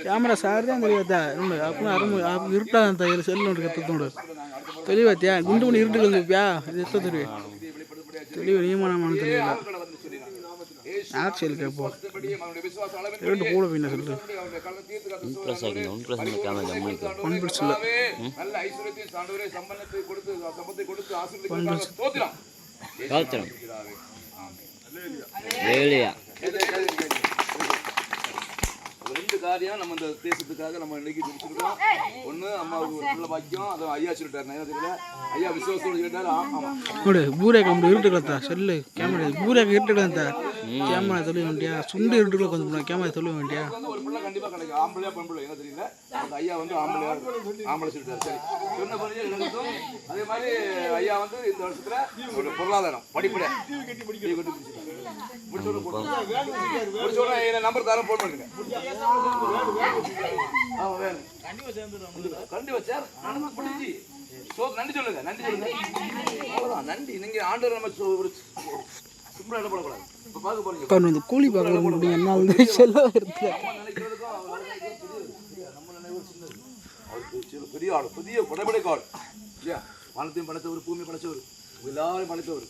Camera sir தான் தெரியாதா அப்போ இருட்டாக அந்த செல்லு ஒன்று கற்றுத்தோடு தெளிவாத்தியா குண்டு மணி இருட்டு கலந்துப்பியா இது எத்த தெரியும் தெளிவு நியமனமான தெளிவா ஆக்சுவல் கேட்போம் ரெண்டு போட பின்ன சொல்லு ரெண்டு காரியம் நம்ம இந்த தேசத்துக்காக நம்ம இன்னைக்கு முடிச்சிருக்கோம். ஒன்று அம்மாவுக்கு ஒரு நல்ல பாக்கியம், அதை ஐயா சொல்லிட்டாரு. நான் தெரியல ஐயா விசுவாசத்தோடு சொல்லிட்டாரு. ஆமாம் பூரே கம்பெனி இருட்டுக்கலத்தா செல்லு கேமரா பூரே இருட்டுக்கலத்தா கேமரா தொழில் வேண்டியா சுண்டு இருட்டுக்குள்ள கொஞ்சம் கேமரா தொழில் வேண்டியா ஒரு பிள்ளை கண்டிப்பாக கிடைக்கும். ஆம்பளையா பெண்பிள்ளை என்ன தெரியல. அந்த ஐயா வந்து ஆம்பளை சொல்லிட்டாரு. சரி சொன்ன பண்ணி நடக்கும். அதே மாதிரி ஐயா வந்து இந்த வருஷத்துல ஒரு பொருளாதாரம் படிப்பட முடிச்சோட நம்பர் தரம் போன் பண்ணுங்க. கண்டிப்பா சார் நன்றி சொல்லுங்க. நன்றி சொல்லுங்க. அவ்வளவுதான் நன்றி. நீங்க ஆண்டவர் நம்ம ஒரு சிம்பிளா என்ன பண்ணக்கூடாது. கூலி பெரிய ஆள், பெரிய படைப்படைக்காள். பணத்தையும் படைத்தவர், பூமி படைச்சவர், எல்லாரும் படைத்தவர்.